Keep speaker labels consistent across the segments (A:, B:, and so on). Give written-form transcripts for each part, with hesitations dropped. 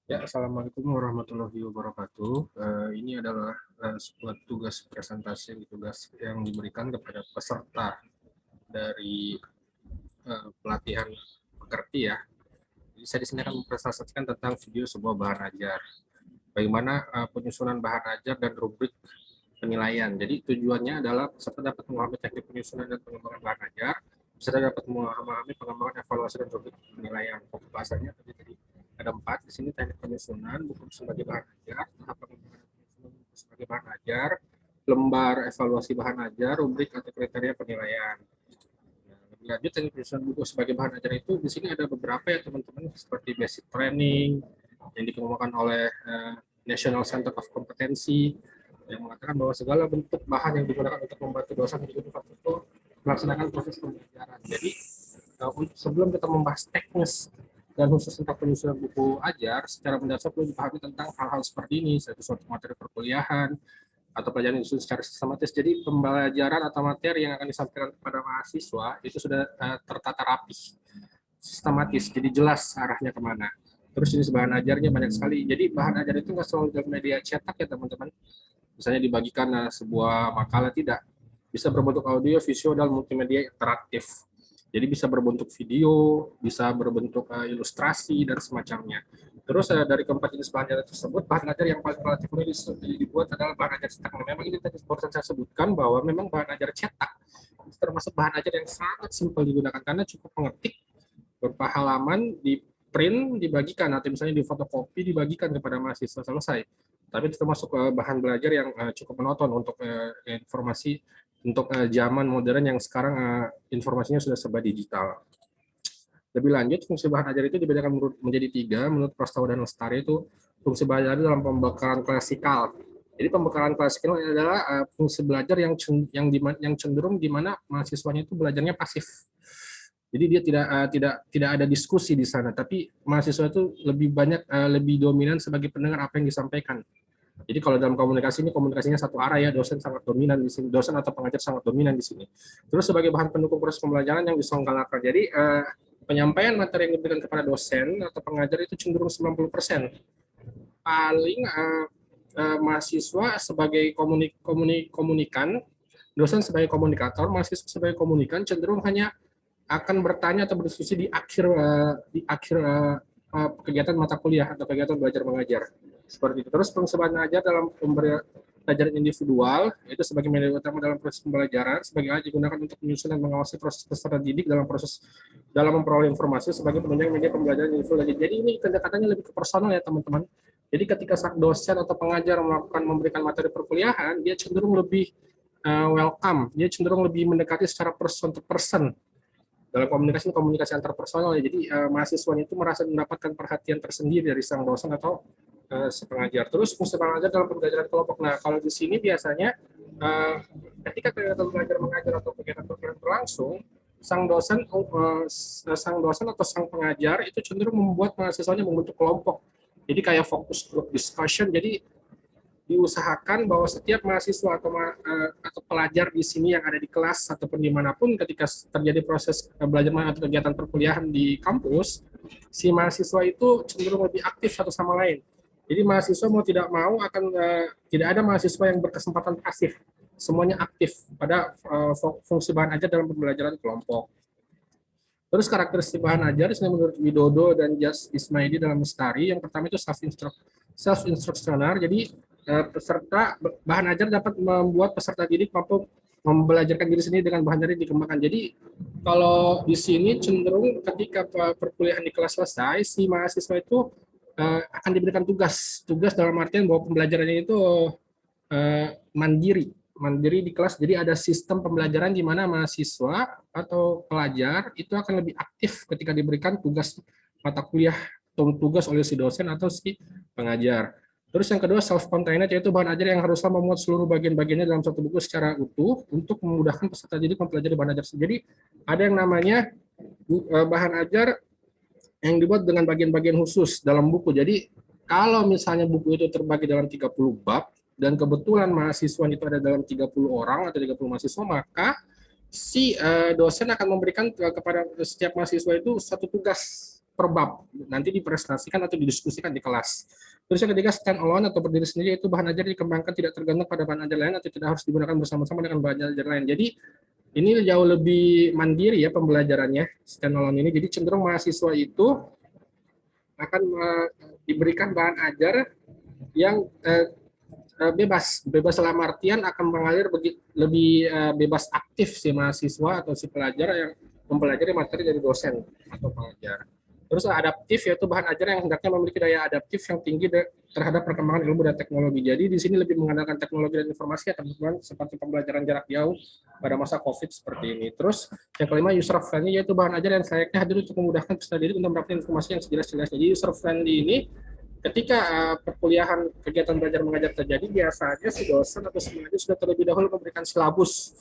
A: Ya, Assalamualaikum warahmatullahi wabarakatuh. Ini adalah sebuah tugas presentasi, tugas yang diberikan kepada peserta dari pelatihan pekerti ya. Jadi saya di sini akan mempresentasikan tentang video sebuah bahan ajar. Bagaimana penyusunan bahan ajar dan rubrik penilaian. Jadi tujuannya adalah peserta dapat memahami teknik penyusunan dan pengembangan bahan ajar, peserta dapat memahami pengembangan evaluasi dan rubrik penilaian. Pembahasannya tadi ada 4. Di sini teknik penyusunan, buku sebagai bahan ajar, tahap pengembangan penyusunan buku sebagai bahan ajar, lembar evaluasi bahan ajar, rubrik atau kriteria penilaian. Nah, lebih lanjut, teknik penyusunan buku sebagai bahan ajar itu di sini ada beberapa ya teman-teman, seperti basic training yang dikemukakan oleh National Center of Competency yang mengatakan bahwa segala bentuk bahan yang digunakan untuk membantu dosen di universitas itu melaksanakan proses pembelajaran. Jadi sebelum kita membahas teknis dan khusus tentang penyusunan buku ajar, secara mendasar perlu dipahami tentang hal-hal seperti ini, yaitu suatu materi perkuliahan atau pelajaran disusun secara sistematis. Jadi pembelajaran atau materi yang akan disampaikan kepada mahasiswa itu sudah tertata rapi, sistematis, jadi jelas arahnya kemana. Terus jenis bahan ajarnya banyak sekali. Jadi bahan ajar itu nggak selalu dalam media cetak ya teman-teman. Misalnya dibagikan sebuah makalah, tidak. Bisa berbentuk audio, visual, dan multimedia interaktif. Jadi bisa berbentuk video, bisa berbentuk ilustrasi, dan semacamnya. Terus dari keempat jenis bahan ajar tersebut, bahan ajar yang paling relatif mudah dibuat adalah bahan ajar cetak. Memang ini tadi seperti saya sebutkan bahwa memang bahan ajar cetak termasuk bahan ajar yang sangat simpel digunakan karena cukup mengetik beberapa halaman, di print, dibagikan, atau misalnya di fotokopi, dibagikan kepada mahasiswa, selesai. Tapi itu termasuk bahan belajar yang cukup monoton untuk informasi, untuk zaman modern yang sekarang informasinya sudah serba digital. Lebih lanjut, fungsi bahan ajar itu dibedakan menjadi 3 menurut Prastawa dan Lestari. Itu fungsi belajar dalam pembekalan klasikal. Jadi pembekalan klasikal adalah fungsi belajar yang cenderung di mana mahasiswanya itu belajarnya pasif. Jadi dia tidak ada diskusi di sana, tapi mahasiswa itu lebih banyak lebih dominan sebagai pendengar apa yang disampaikan. Jadi kalau dalam komunikasi ini komunikasinya satu arah ya, dosen sangat dominan di sini, dosen atau pengajar sangat dominan di sini. Terus sebagai bahan pendukung proses pembelajaran yang disonggalakan. Jadi penyampaian materi yang diberikan kepada dosen atau pengajar itu cenderung 90%. Paling mahasiswa sebagai komunikan, dosen sebagai komunikator, mahasiswa sebagai komunikan cenderung hanya akan bertanya atau berdiskusi di akhir kegiatan mata kuliah atau kegiatan belajar mengajar. Seperti itu. Terus fungsi ajar dalam pembelajaran individual itu sebagai media utama dalam proses pembelajaran, sebagai alat digunakan untuk menyusun dan mengawasi proses peserta didik dalam memperoleh informasi sebagai penunjang media pembelajaran individual. Jadi ini pendekatannya lebih ke personal ya teman-teman. Jadi ketika dosen atau pengajar memberikan materi perkuliahan, dia cenderung lebih welcome, dia cenderung lebih mendekati secara person to person. Dalam komunikasi antar personal, jadi mahasiswanya itu merasa mendapatkan perhatian tersendiri dari sang dosen atau si pengajar. Terus fungsi pengajar dalam pembelajaran kelompok. Nah, kalau di sini biasanya ketika kegiatan belajar mengajar atau kegiatan berlangsung, sang dosen atau sang pengajar itu cenderung membuat mahasiswanya membentuk kelompok. Jadi kayak fokus group discussion. Jadi diusahakan bahwa setiap mahasiswa atau pelajar di sini yang ada di kelas ataupun dimanapun ketika terjadi proses belajar atau kegiatan perkuliahan di kampus, si mahasiswa itu cenderung lebih aktif satu sama lain. Jadi mahasiswa mau tidak mau akan tidak ada mahasiswa yang berkesempatan pasif, semuanya aktif pada fungsi bahan ajar dalam pembelajaran kelompok. Terus karakteristik bahan ajar menurut Widodo dan Jas Ismaili dalam Lestari, yang pertama itu self-instructional, jadi peserta bahan ajar dapat membuat peserta didik mampu membelajarkan diri sendiri dengan bahan ajar yang dikembangkan. Jadi kalau di sini cenderung ketika perkuliahan di kelas selesai, si mahasiswa itu akan diberikan tugas dalam artian bahwa pembelajarannya itu mandiri di kelas. Jadi ada sistem pembelajaran di mana mahasiswa atau pelajar itu akan lebih aktif ketika diberikan tugas mata kuliah atau tugas oleh si dosen atau si pengajar. Terus yang kedua self-contained, yaitu bahan ajar yang harusnya memuat seluruh bagian-bagiannya dalam satu buku secara utuh untuk memudahkan peserta didik mempelajari bahan ajar. Jadi ada yang namanya bahan ajar yang dibuat dengan bagian-bagian khusus dalam buku. Jadi kalau misalnya buku itu terbagi dalam 30 bab dan kebetulan mahasiswa itu ada dalam 30 orang atau 30 mahasiswa, maka si dosen akan memberikan kepada setiap mahasiswa itu satu tugas. per bab, nanti dipresentasikan atau didiskusikan di kelas. Terus yang ketiga, stand alone atau berdiri sendiri, itu bahan ajar dikembangkan tidak tergantung pada bahan ajar lain atau tidak harus digunakan bersama-sama dengan bahan ajar lain. Jadi ini jauh lebih mandiri ya pembelajarannya, stand alone ini. Jadi cenderung mahasiswa itu akan diberikan bahan ajar yang bebas dalam artian akan mengalir lebih bebas aktif si mahasiswa atau si pelajar yang mempelajari materi dari dosen atau pengajar. Terus adaptif, yaitu bahan ajar yang hendaknya memiliki daya adaptif yang tinggi terhadap perkembangan ilmu dan teknologi. Jadi di sini lebih mengandalkan teknologi dan informasi ya teman-teman, seperti pembelajaran jarak jauh pada masa COVID seperti ini. Terus yang kelima, user friendly, yaitu bahan ajar yang layaknya hadir untuk memudahkan peserta didik untuk mendapatkan informasi yang sejelas-jelasnya. Jadi user friendly ini ketika perkuliahan kegiatan belajar mengajar terjadi, biasanya si dosen atau si pengajar sudah terlebih dahulu memberikan silabus.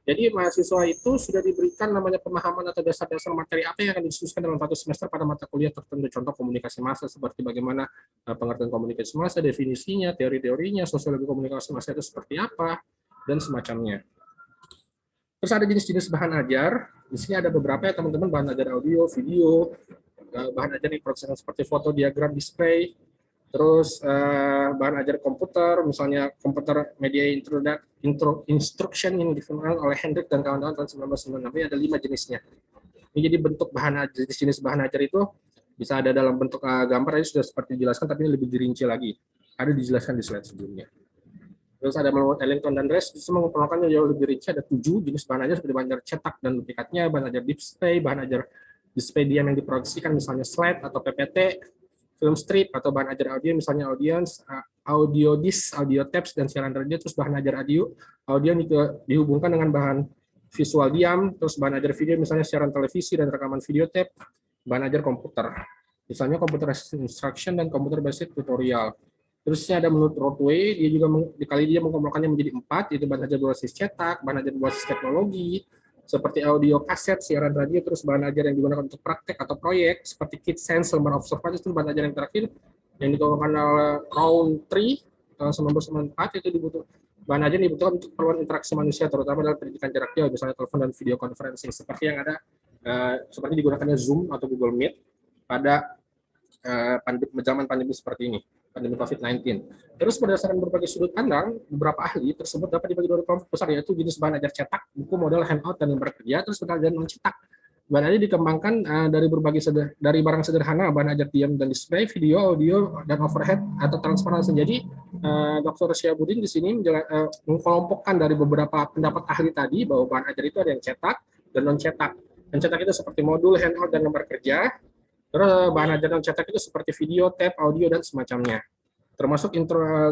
A: Jadi mahasiswa itu sudah diberikan namanya pemahaman atau dasar-dasar materi apa yang akan didiskusikan dalam satu semester pada mata kuliah tertentu. Contoh komunikasi massa, seperti bagaimana pengertian komunikasi massa, definisinya, teori-teorinya, sosiologi komunikasi massa itu seperti apa, dan semacamnya. Terus ada jenis-jenis bahan ajar. Di sini ada beberapa ya teman-teman, bahan ajar audio, video, bahan ajar yang prosesnya seperti foto, diagram, display, terus bahan ajar komputer, misalnya komputer media instruction yang digunakan oleh Hendrik dan kawan-kawan tahun 1996. Ada 5 jenisnya. Ini jadi bentuk bahan ajar, jenis bahan ajar itu bisa ada dalam bentuk gambar, ini sudah seperti dijelaskan, tapi ini lebih dirinci lagi. Ada dijelaskan di slide sebelumnya. Terus ada menurut Ellington dan Dress, itu mengelompokkannya jauh lebih rinci, ada 7 jenis bahan ajar seperti bahan ajar cetak dan duplikatnya, bahan ajar display, bahan ajar display diam yang diproduksikan, misalnya slide atau PPT, film strip, atau bahan ajar audio, misalnya audience, audio disc, audio tapes, dan siaran radio. Terus bahan ajar audio dihubungkan dengan bahan visual diam, terus bahan ajar video, misalnya siaran televisi dan rekaman video tape, bahan ajar komputer, misalnya computer assisted instruction dan computer based tutorial. Terusnya ada menurut Rothway, dia juga dikali dia mengelompokkannya menjadi 4, yaitu bahan ajar berbasis cetak, bahan ajar berbasis teknologi, seperti audio kaset, siaran radio, terus bahan ajar yang digunakan untuk praktek atau proyek, seperti kit sense, lembar observasi, itu bahan ajar yang terakhir, yang dikelompokkan oleh Rowntree tahun 1994, itu bahan ajar yang dibutuhkan untuk keperluan interaksi manusia, terutama dalam pendidikan jarak jauh, misalnya telepon dan video conferencing, seperti yang ada, seperti digunakannya Zoom atau Google Meet pada zaman pandemi seperti ini, pandemi COVID-19. Terus berdasarkan berbagai sudut pandang, beberapa ahli tersebut dapat dibagi 2 kelompok besar, yaitu jenis bahan ajar cetak, buku model handout dan lembar kerja, terus bahan ajar non-cetak. Bahan ajar dikembangkan dari barang sederhana, bahan ajar diam dan display, video, audio, dan overhead atau transparansi. Jadi, Dr. Syahabudin di sini mengkelompokkan dari beberapa pendapat ahli tadi bahwa bahan ajar itu ada yang cetak dan non-cetak. Dan cetak itu seperti modul, handout, dan lembar kerja. Terus bahan ajar non cetak itu seperti video, tape, audio, dan semacamnya. Termasuk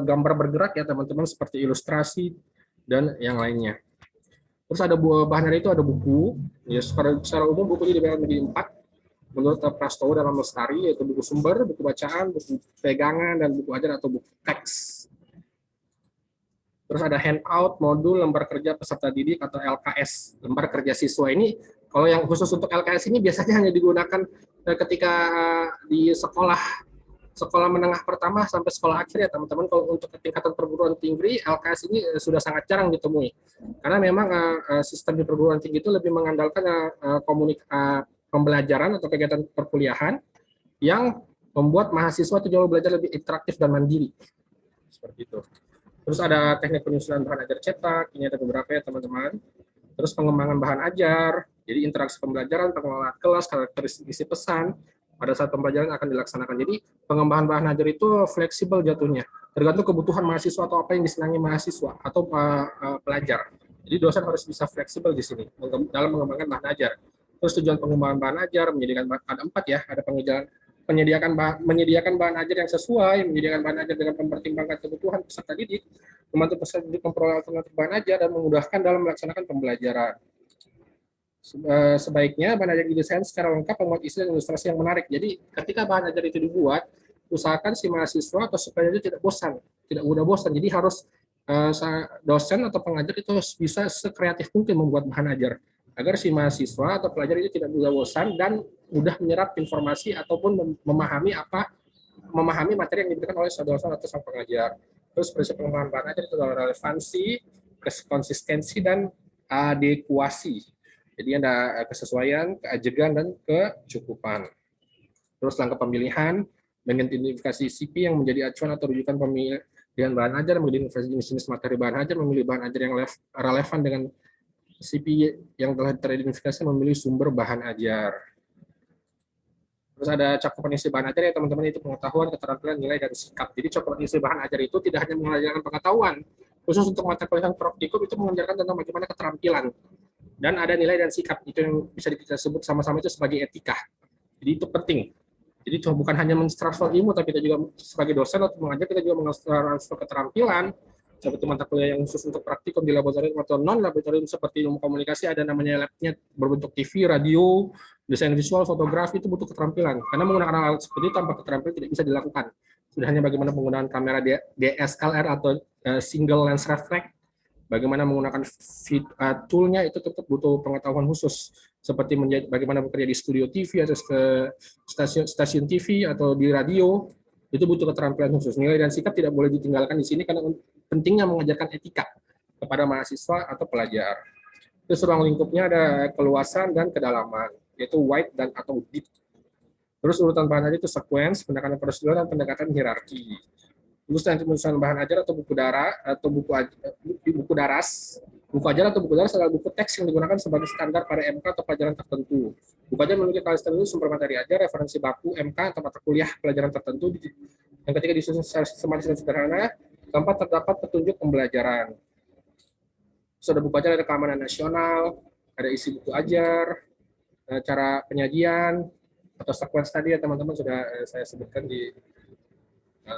A: gambar bergerak ya teman-teman, seperti ilustrasi dan yang lainnya. Terus ada bahan ajar itu ada buku. Ya, secara umum buku ini dibagi menjadi 4 menurut Prastowo dalam Lestari, yaitu buku sumber, buku bacaan, buku pegangan, dan buku ajar atau buku teks. Terus ada handout, modul, lembar kerja peserta didik atau LKS, lembar kerja siswa. Ini kalau yang khusus untuk LKS ini biasanya hanya digunakan ketika di sekolah menengah pertama sampai sekolah akhir ya teman-teman. Kalau untuk tingkatan perguruan tinggi, LKS ini sudah sangat jarang ditemui. Karena memang sistem di perguruan tinggi itu lebih mengandalkan pembelajaran atau kegiatan perkuliahan yang membuat mahasiswa itu jauh belajar lebih interaktif dan mandiri. Seperti itu. Terus ada teknik penyusunan bahan ajar cetak, ini ada beberapa ya teman-teman. Terus pengembangan bahan ajar, jadi interaksi pembelajaran, pengelolaan kelas, karakteristik isi pesan, pada saat pembelajaran akan dilaksanakan. Jadi pengembangan bahan ajar itu fleksibel jatuhnya, tergantung kebutuhan mahasiswa atau apa yang disenangi mahasiswa atau pelajar. Jadi dosen harus bisa fleksibel di sini dalam mengembangkan bahan ajar. Terus tujuan pengembangan bahan ajar menyediakan ada 4 ya, ada menyediakan bahan ajar yang sesuai, menyediakan bahan ajar dengan mempertimbangkan kebutuhan peserta didik, membantu peserta didik memperoleh alternatif bahan ajar, dan memudahkan dalam melaksanakan pembelajaran. Sebaiknya bahan ajar didesain secara lengkap, memuat isi dan ilustrasi yang menarik. Jadi ketika bahan ajar itu dibuat, usahakan si mahasiswa atau pelajar itu tidak mudah bosan. Jadi harus dosen atau pengajar itu bisa sekreatif mungkin membuat bahan ajar, agar si mahasiswa atau pelajar itu tidak mudah bosan dan mudah menyerap informasi ataupun memahami materi yang diberikan oleh dosen atau sang pengajar. Terus prinsip pengembangan bahan ajar itu adalah relevansi, konsistensi, dan adekuasi. Jadi ada kesesuaian, keajegan, dan kecukupan. Terus langkah pemilihan, mengidentifikasi CP yang menjadi acuan atau rujukan pemilihan bahan ajar, mengidentifikasi jenis-jenis materi bahan ajar, memilih bahan ajar yang relevan dengan CP yang telah teridentifikasi, memilih sumber bahan ajar. Terus ada cakupan isi bahan ajar ya teman-teman, itu pengetahuan, keterampilan, nilai, dan sikap. Jadi cakupan isi bahan ajar itu tidak hanya mengajarkan pengetahuan, khusus untuk mata kuliah praktikum itu mengajarkan tentang bagaimana keterampilan. Dan ada nilai dan sikap, itu yang bisa kita sebut sama-sama itu sebagai etika. Jadi itu penting. Jadi bukan hanya mentransfer ilmu, tapi kita juga sebagai dosen atau mengajar, kita juga mentransfer keterampilan, seperti mata kuliah yang khusus untuk praktikum di laboratorium atau non laboratorium seperti ilmu komunikasi, ada namanya labnya berbentuk TV, radio, desain visual, fotografi, itu butuh keterampilan. Karena menggunakan alat seperti itu tanpa keterampilan tidak bisa dilakukan. Sudah hanya bagaimana penggunaan kamera DSLR atau single lens reflex, bagaimana menggunakan toolnya itu tetap butuh pengetahuan khusus, seperti bagaimana bekerja di studio TV atau ke stasiun TV atau di radio, itu butuh keterampilan khusus. Nilai dan sikap tidak boleh ditinggalkan di sini karena pentingnya mengajarkan etika kepada mahasiswa atau pelajar. Terus ruang lingkupnya ada keluasan dan kedalaman, yaitu wide dan atau deep. Terus urutan bahan ajar itu sequence, pendekatan prosedural, dan pendekatan hierarki. Terus nanti penulisan bahan ajar atau buku darah atau buku daras. Buku ajar atau buku daras adalah buku teks yang digunakan sebagai standar pada MK atau pelajaran tertentu. Buku ajar memiliki kelas tertentu, sumber materi ajar, referensi baku, MK atau mata kuliah pelajaran tertentu. Yang ketiga disusun secara sistematis dan sederhana. Keempat terdapat petunjuk pembelajaran. Terus ada buku ajar, ada keamanan nasional, ada isi buku ajar, cara penyajian atau sequence tadi ya teman-teman sudah saya sebutkan di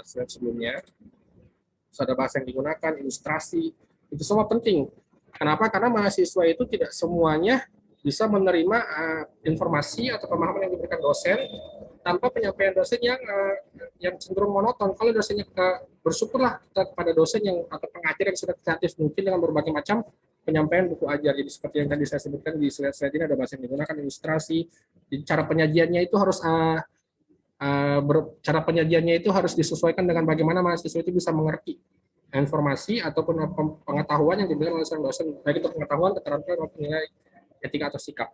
A: slide sebelumnya. Terus ada bahasa yang digunakan, ilustrasi, itu semua penting. Kenapa? Karena mahasiswa itu tidak semuanya bisa menerima informasi atau pemahaman yang diberikan dosen tanpa penyampaian dosen yang cenderung monoton. Kalau dosennya bersyukurlah kita kepada dosen yang atau pengajar yang sudah kreatif mungkin dengan berbagai macam penyampaian buku ajar. Jadi seperti yang tadi saya sebutkan di slide ini ada bahasa yang digunakan, ilustrasi. Cara penyajiannya itu harus cara penyajiannya itu harus disesuaikan dengan bagaimana mahasiswa itu bisa mengerti informasi ataupun pengetahuan yang diberikan oleh dosen, baik itu pengetahuan, keterampilan, maupun nilai etika atau sikap.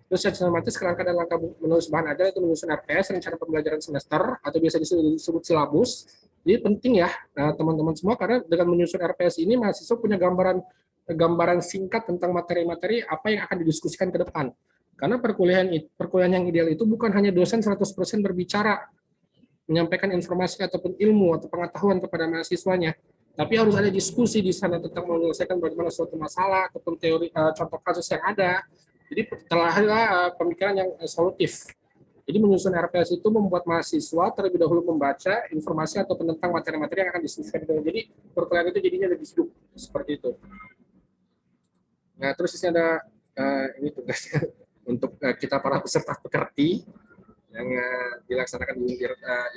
A: Terus sistematis kerangka dan langkah menulis bahan ajar itu menyusun RPS, rencana pembelajaran semester, atau biasa disebut silabus. Jadi penting ya teman-teman semua, karena dengan menyusun RPS ini mahasiswa punya gambaran singkat tentang materi-materi apa yang akan didiskusikan ke depan. Karena perkuliahan yang ideal itu bukan hanya dosen 100% berbicara, menyampaikan informasi ataupun ilmu atau pengetahuan kepada mahasiswanya, tapi harus ada diskusi di sana tentang menyelesaikan bagaimana suatu masalah ataupun teori contoh kasus yang ada. Jadi terlahirlah pemikiran yang solutif. Jadi menyusun RPS itu membuat mahasiswa terlebih dahulu membaca informasi atau tentang materi-materi yang akan diskusikan. Jadi perkuliahan itu jadinya lebih hidup seperti itu. Nah, terus di sini ada ini tugasnya untuk kita para peserta pekerti yang dilaksanakan di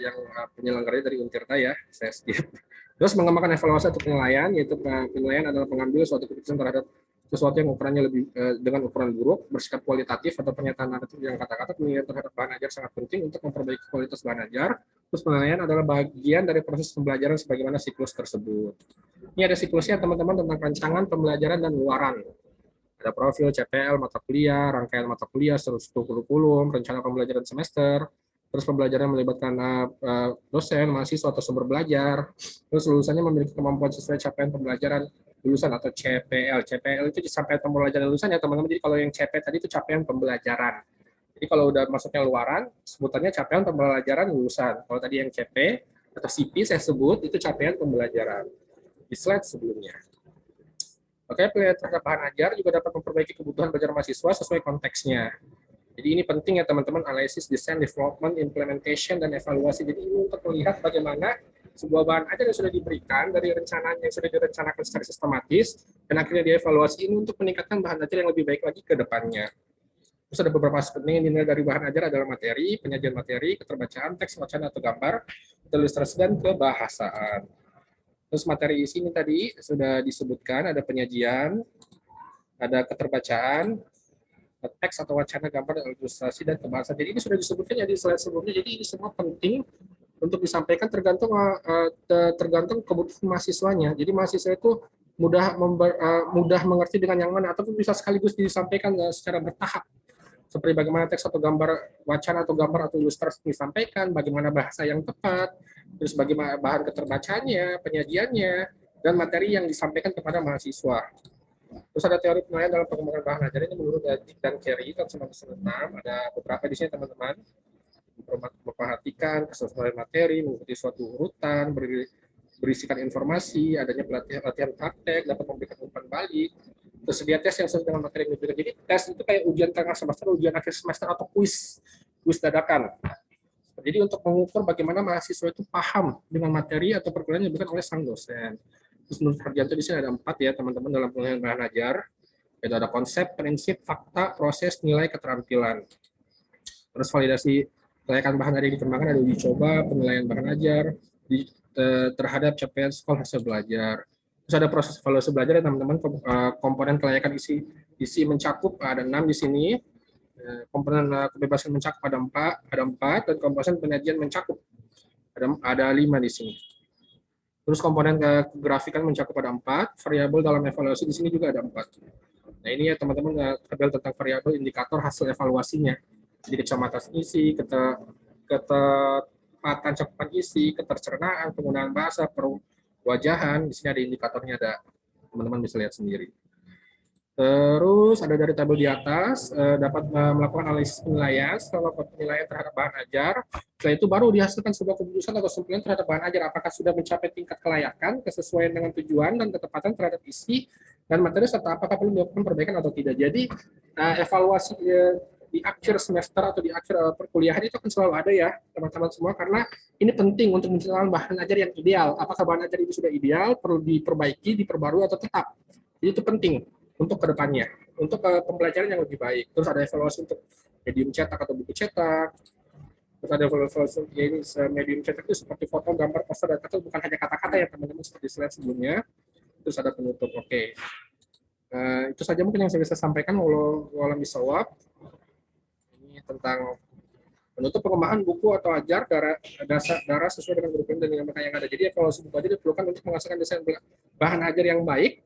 A: yang penyelenggaranya dari Untirta ya, saya skip. Terus mengembangkan evaluasi atau penilaian, yaitu penilaian adalah mengambil suatu keputusan terhadap sesuatu yang ukurannya lebih dengan ukuran buruk, bersikap kualitatif atau pernyataan naratif yang kata-kata. Penilaian terhadap bahan ajar sangat penting untuk memperbaiki kualitas bahan ajar. Terus penilaian adalah bagian dari proses pembelajaran sebagaimana siklus tersebut. Ini ada siklusnya teman-teman tentang rancangan, pembelajaran, dan luaran. Ada profil, CPL, mata kuliah, rangkaian mata kuliah, struktur kurikulum, rencana pembelajaran semester, terus pembelajaran melibatkan dosen, mahasiswa, atau sumber belajar, terus lulusannya memiliki kemampuan sesuai capaian pembelajaran lulusan atau CPL. CPL itu capaian pembelajaran lulusan ya teman-teman, jadi kalau yang CP tadi itu capaian pembelajaran. Jadi kalau udah masuknya luaran, sebutannya capaian pembelajaran lulusan. Kalau tadi yang CP atau CP saya sebut, itu capaian pembelajaran. Di slide sebelumnya. Oke, penilaian terhadap bahan ajar juga dapat memperbaiki kebutuhan belajar mahasiswa sesuai konteksnya. Jadi ini penting ya teman-teman, analisis, design, development, implementation, dan evaluasi. Jadi ini untuk melihat bagaimana sebuah bahan ajar yang sudah diberikan dari rencananya yang sudah direncanakan secara sistematis, dan akhirnya dievaluasi ini untuk meningkatkan bahan ajar yang lebih baik lagi ke depannya. Terus ada beberapa aspek yang dinilai dari bahan ajar adalah materi, penyajian materi, keterbacaan, teks, wacana atau gambar, ilustrasi, dan kebahasaan. Terus materi isi ini tadi sudah disebutkan, ada penyajian, ada keterbacaan, teks atau wacana, gambar, ilustrasi, dan kebahasaan. Jadi ini sudah disebutkan ya di slide sebelumnya, jadi ini semua penting untuk disampaikan tergantung kebutuhan mahasiswanya. Jadi mahasiswa itu mudah mengerti dengan yang mana, ataupun bisa sekaligus disampaikan secara bertahap. seperti bagaimana teks atau gambar wacana atau gambar atau ilustrasi disampaikan, bagaimana bahasa yang tepat, terus bagaimana bahan keterbacanya, penyajiannya, dan materi yang disampaikan kepada mahasiswa. Terus ada teori penilaian dalam pengembangan bahan ajar ini menurut Dick dan Carey tahun 1996. Ada beberapa di sini teman-teman. Memperhatikan kesesuaian materi, mengikuti suatu urutan, berisikan informasi, adanya latihan praktek, dapat memberikan umpan balik, tersedia tes yang sesuai dengan materi yang diberikan. Jadi tes itu kayak ujian tengah semester, ujian akhir semester, atau kuis dadakan. Jadi untuk mengukur bagaimana mahasiswa itu paham dengan materi atau perkuliahan yang diberikan oleh sang dosen. Terus menurut Harjanto di sini ada 4 ya teman-teman dalam penilaian bahan ajar. Yaitu ada konsep, prinsip, fakta, proses, nilai, keterampilan. Terus validasi kelayakan bahan ajar yang dikembangkan ada uji coba, penilaian bahan ajar terhadap capaian sekolah hasil belajar. Terus ada proses evaluasi belajar ya teman-teman, komponen kelayakan isi mencakup ada 6 di sini. Komponen kebebasan mencakup ada 4 dan komponen penyajian mencakup ada 5 di sini. Terus komponen kegrafikan mencakup ada 4, variabel dalam evaluasi di sini juga ada 4. Nah ini ya teman-teman tabel tentang variabel indikator hasil evaluasinya. Jadi kecamatan isi, ketepatan cakupan isi, ketercernaan, penggunaan bahasa, perwajahan, di sini ada indikatornya, ada teman-teman bisa lihat sendiri. Terus ada dari tabel di atas, dapat melakukan analisis penilaian, setelah penilaian terhadap bahan ajar, setelah itu baru dihasilkan sebuah keputusan atau kesimpulan terhadap bahan ajar, apakah sudah mencapai tingkat kelayakan, kesesuaian dengan tujuan, dan ketepatan terhadap isi dan materi, serta apakah perlu dilakukan perbaikan atau tidak. Jadi, evaluasi di akhir semester atau di akhir perkuliahan itu akan selalu ada ya, teman-teman semua, karena ini penting untuk menciptakan bahan ajar yang ideal. Apakah bahan ajar itu sudah ideal, perlu diperbaiki, diperbarui, atau tetap. Jadi itu penting untuk kedepannya, untuk pembelajaran yang lebih baik. Terus ada evaluasi untuk medium cetak atau buku cetak. Terus ada evaluasi ini medium cetak itu seperti foto, gambar, poster, dan kata, bukan hanya kata-kata ya teman-teman seperti slide sebelumnya. Terus ada penutup. Oke. Itu saja mungkin yang saya bisa sampaikan. Walau bisawab. Ini tentang penutup pengembangan buku atau ajar darah sesuai dengan kurikulum dan dinamika yang ada. Jadi evaluasi buku ajar diperlukan untuk menghasilkan desain bahan ajar yang baik,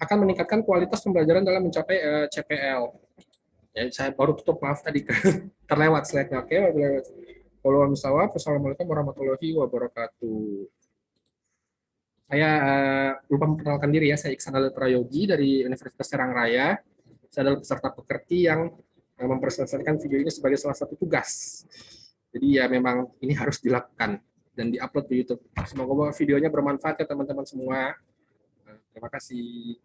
A: akan meningkatkan kualitas pembelajaran dalam mencapai CPL. Ya, saya baru tutup, maaf tadi terlewat slide-nya. Oke, wassalamualaikum warahmatullahi wabarakatuh. Saya lupa memperkenalkan diri ya, saya Iksan Alil Prayogi dari Universitas Serang Raya. Saya adalah peserta pekerti yang mempresentasikan video ini sebagai salah satu tugas. Jadi ya memang ini harus dilakukan dan diupload di YouTube. Semoga videonya bermanfaat ya teman-teman semua. Terima kasih.